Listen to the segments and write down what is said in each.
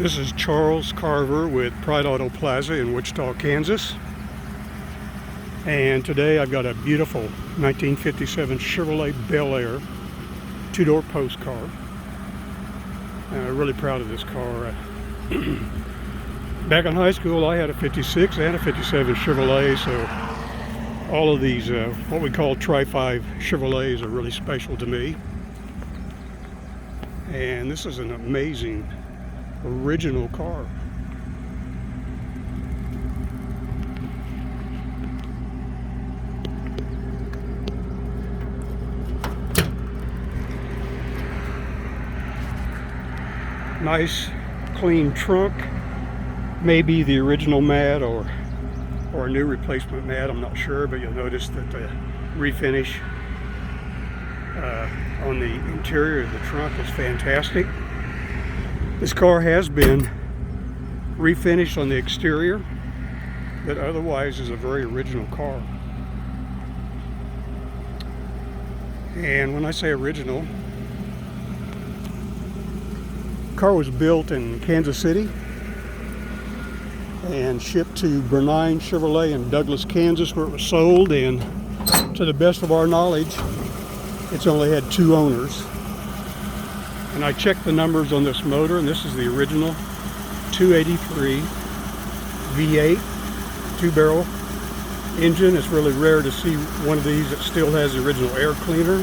This is Charles Carver with Pride Auto Plaza in Wichita, Kansas. And today I've got a beautiful 1957 Chevrolet Bel Air two-door post car. I'm really proud of this car. Back in high school I had a 56 and a 57 Chevrolet, so all of these what we call Tri-5 Chevrolets are really special to me. And this is an amazing original car. Nice clean trunk, maybe the original mat or a new replacement mat, I'm not sure, but you'll notice that the refinish on the interior of the trunk is fantastic. This car has been refinished on the exterior, but otherwise is a very original car. And when I say original, the car was built in Kansas City and shipped to Bernine Chevrolet in Douglas, Kansas, where it was sold, and to the best of our knowledge, it's only had 2 owners. And I checked the numbers on this motor, and this is the original 283 V8 2-barrel engine. It's really rare to see one of these that still has the original air cleaner.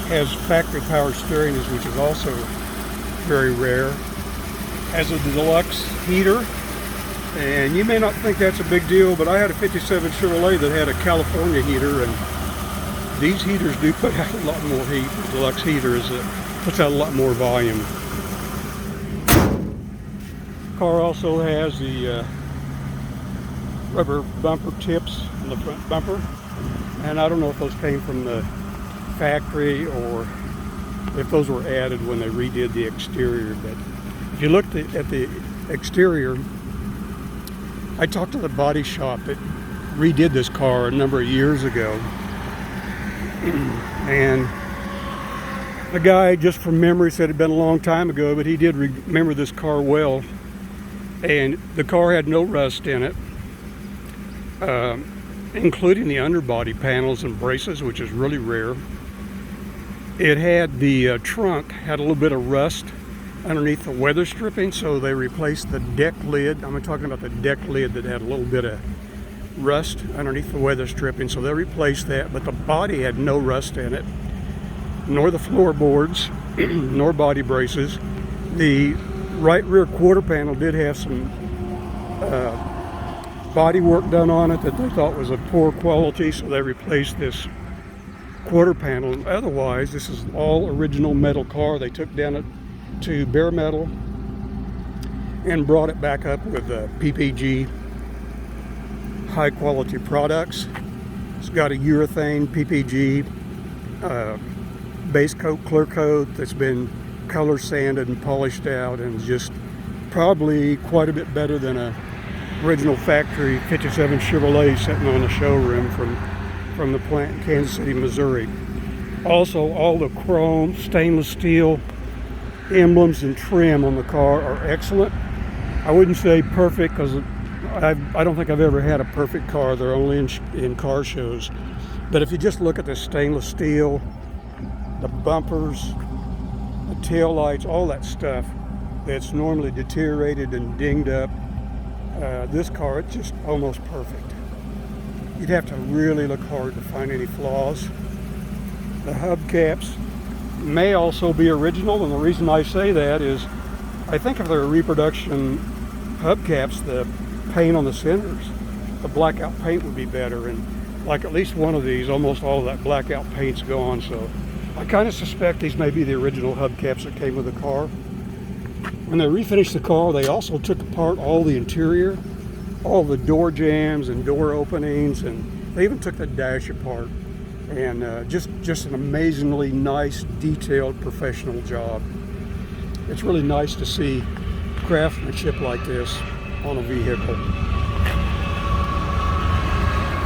Has factory power steering, which is also very rare. Has a deluxe heater, and you may not think that's a big deal, but I had a 57 Chevrolet that had a California heater, and these heaters do put out a lot more heat. The deluxe heater puts out a lot more volume. Car also has the rubber bumper tips on the front bumper, and I don't know if those came from the factory or if those were added when they redid the exterior. But if you look at the exterior, I talked to the body shop that redid this car a number of years ago, and the guy, just from memory, said it had been a long time ago, but he did remember this car well. And the car had no rust in it, including the underbody panels and braces, which is really rare. It had the trunk had a little bit of rust underneath the weather stripping, so they replaced the deck lid. I'm talking about the deck lid that had a little bit of rust underneath the weather stripping, so they replaced that. But the body had no rust in it, nor the floorboards, nor body braces. The right rear quarter panel did have some body work done on it that they thought was of poor quality, so they replaced this quarter panel. Otherwise, this is all original metal car. They took down it to bare metal and brought it back up with PPG high quality products. It's got a urethane PPG base coat, clear coat that's been color sanded and polished out, and just probably quite a bit better than a original factory 57 Chevrolet sitting on the showroom from the plant in Kansas City, Missouri. Also, all the chrome, stainless steel emblems and trim on the car are excellent. I wouldn't say perfect, because I don't think I've ever had a perfect car. They're only in car shows. But if you just look at the stainless steel, the bumpers, the tail lights, all that stuff that's normally deteriorated and dinged up, this car, it's just almost perfect. You'd have to really look hard to find any flaws. The hubcaps may also be original, and the reason I say that is I think if they're reproduction hubcaps, the paint on the centers, the blackout paint would be better, and like at least one of these, almost all of that blackout paint's gone, so I kind of suspect these may be the original hubcaps that came with the car. When they refinished the car, they also took apart all the interior, all the door jambs and door openings, and they even took the dash apart. And just an amazingly nice, detailed, professional job. It's really nice to see craftsmanship like this on a vehicle.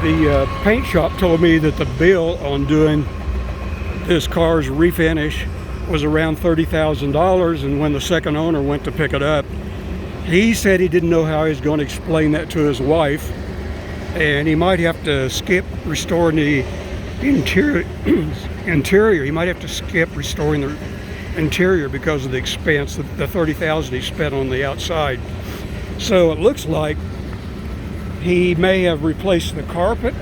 The paint shop told me that the bill on doing this car's refinish was around $30,000, and when the second owner went to pick it up, he said he didn't know how he was going to explain that to his wife, and he might have to skip restoring the interior. He might have to skip restoring the interior because of the expense, the $30,000 he spent on the outside. So it looks like he may have replaced the carpet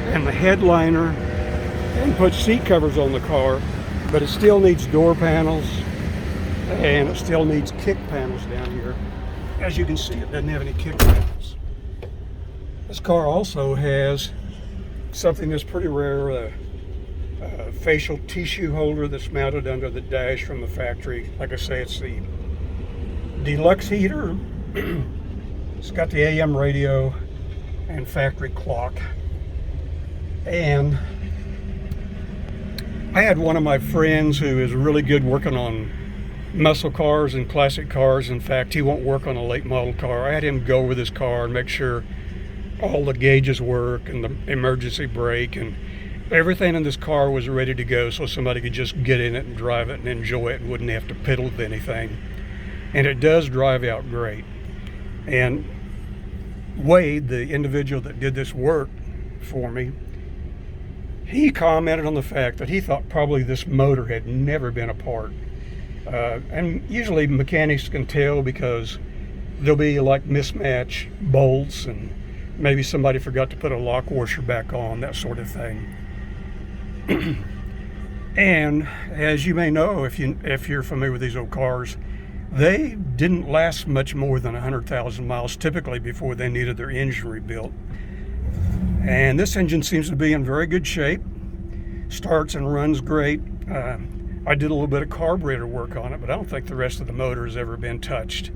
and the headliner and put seat covers on the car, but it still needs door panels and it still needs kick panels down here. As you can see, it doesn't have any kick panels. This car also has something that's pretty rare, a facial tissue holder that's mounted under the dash from the factory. Like I say, it's the deluxe heater. It's got the AM radio and factory clock. And I had one of my friends who is really good working on muscle cars and classic cars. In fact, he won't work on a late model car. I had him go over this car and make sure all the gauges work and the emergency brake and everything in this car was ready to go, so somebody could just get in it and drive it and enjoy it and wouldn't have to piddle with anything. And it does drive out great. And Wade, the individual that did this work for me, he commented on the fact that he thought probably this motor had never been apart. And usually mechanics can tell because there'll be like mismatch bolts and maybe somebody forgot to put a lock washer back on, that sort of thing. And as you may know, if you're familiar with these old cars, they didn't last much more than 100,000 miles typically before they needed their engine rebuilt. And this engine seems to be in very good shape, starts and runs great. I did a little bit of carburetor work on it, but I don't think the rest of the motor has ever been touched.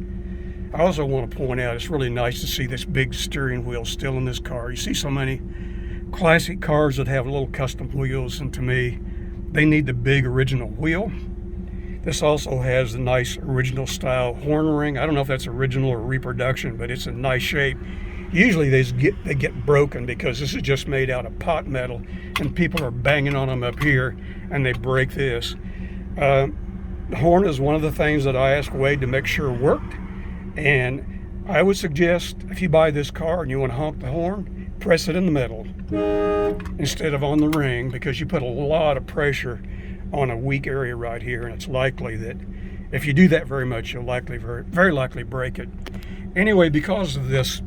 I also want to point out it's really nice to see this big steering wheel still in this car. You see so many classic cars that have little custom wheels, and to me, they need the big original wheel. This also has the nice original style horn ring. I don't know if that's original or reproduction, but it's in nice shape. Usually they get broken because this is just made out of pot metal and people are banging on them up here and they break this. The horn is one of the things that I asked Wade to make sure worked, and I would suggest if you buy this car and you want to honk the horn, press it in the middle instead of on the ring, because you put a lot of pressure on a weak area right here, and it's likely that if you do that very much, you'll very likely break it. Anyway, because of this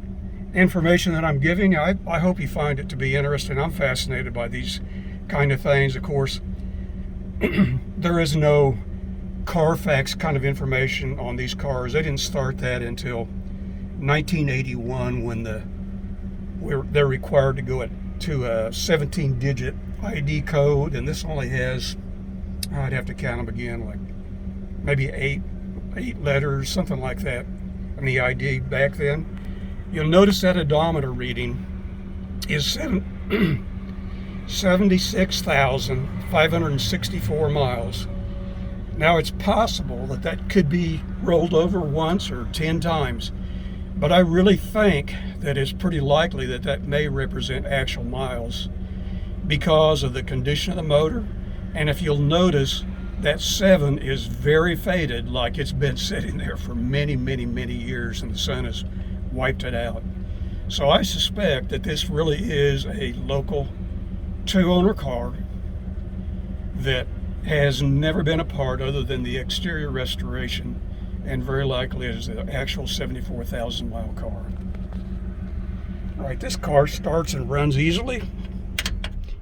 information that I'm giving, I hope you find it to be interesting. I'm fascinated by these kind of things. Of course, there is no Carfax kind of information on these cars. They didn't start that until 1981 when they're required to go to a 17-digit ID code, and this only has, I'd have to count them again, like maybe eight letters, something like that, in the ID back then. You'll notice that odometer reading is 76,564 miles. Now, it's possible that could be rolled over once or 10 times, but I really think that it's pretty likely that may represent actual miles because of the condition of the motor. And if you'll notice, that 7 is very faded, like it's been sitting there for many, many, many years and the sun has wiped it out. So I suspect that this really is a local two-owner car that has never been apart other than the exterior restoration, and very likely is the actual 74,000 mile car. All right, this car starts and runs easily.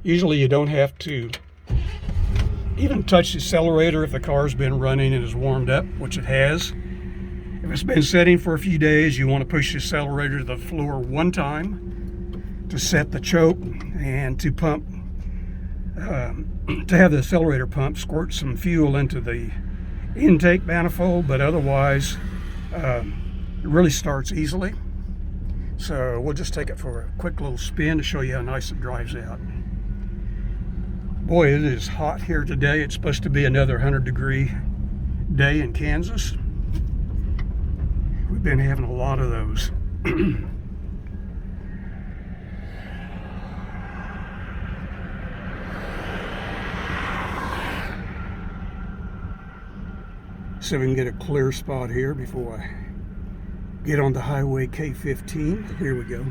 Usually you don't have to even touch the accelerator if the car's been running and is warmed up, which it has. If it's been sitting for a few days, you want to push the accelerator to the floor one time to set the choke and to pump, to have the accelerator pump squirt some fuel into the intake manifold, but otherwise it really starts easily. So we'll just take it for a quick little spin to show you how nice it drives out. Boy, it is hot here today. It's supposed to be another 100-degree day in Kansas. We've been having a lot of those. So we can get a clear spot here before I get on the highway K15. Here we go.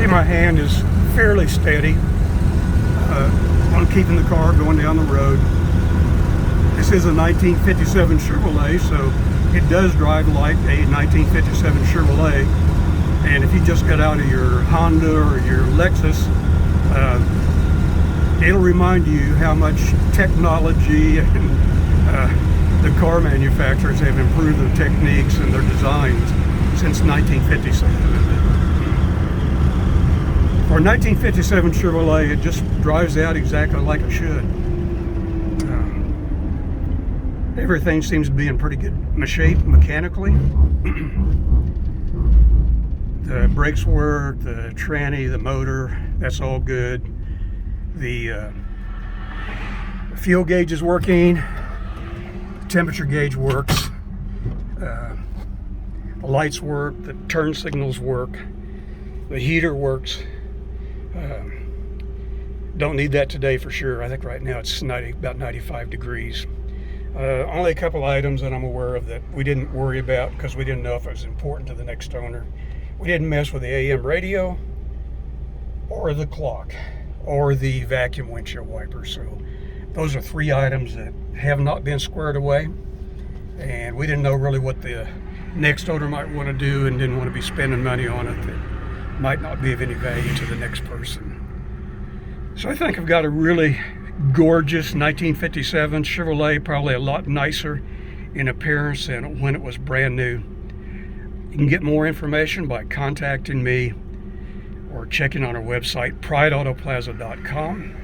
My hand is fairly steady on keeping the car going down the road. This is a 1957 Chevrolet, so it does drive like a 1957 Chevrolet. And if you just got out of your Honda or your Lexus, it'll remind you how much technology and the car manufacturers have improved their techniques and their designs since 1957. For a 1957 Chevrolet, it just drives out exactly like it should. Everything seems to be in pretty good shape mechanically. The brakes work, the tranny, the motor, that's all good. The fuel gauge is working. The temperature gauge works. The lights work. The turn signals work. The heater works. Don't need that today for sure. I think right now it's about 95 degrees. Only a couple items that I'm aware of that we didn't worry about because we didn't know if it was important to the next owner. We didn't mess with the AM radio or the clock or the vacuum windshield wiper. So those are three items that have not been squared away, and we didn't know really what the next owner might want to do and didn't want to be spending money on it that might not be of any value to the next person. So I think I've got a really gorgeous 1957 Chevrolet, probably a lot nicer in appearance than when it was brand new. You can get more information by contacting me or checking on our website, pride228.com.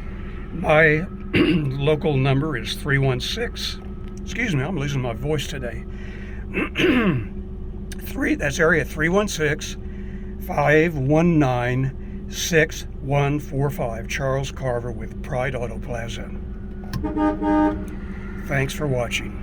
My local number is 316. Excuse me, I'm losing my voice today. That's area 316-519-6145. Charles Carver with Pride Auto Plaza. Thanks for watching.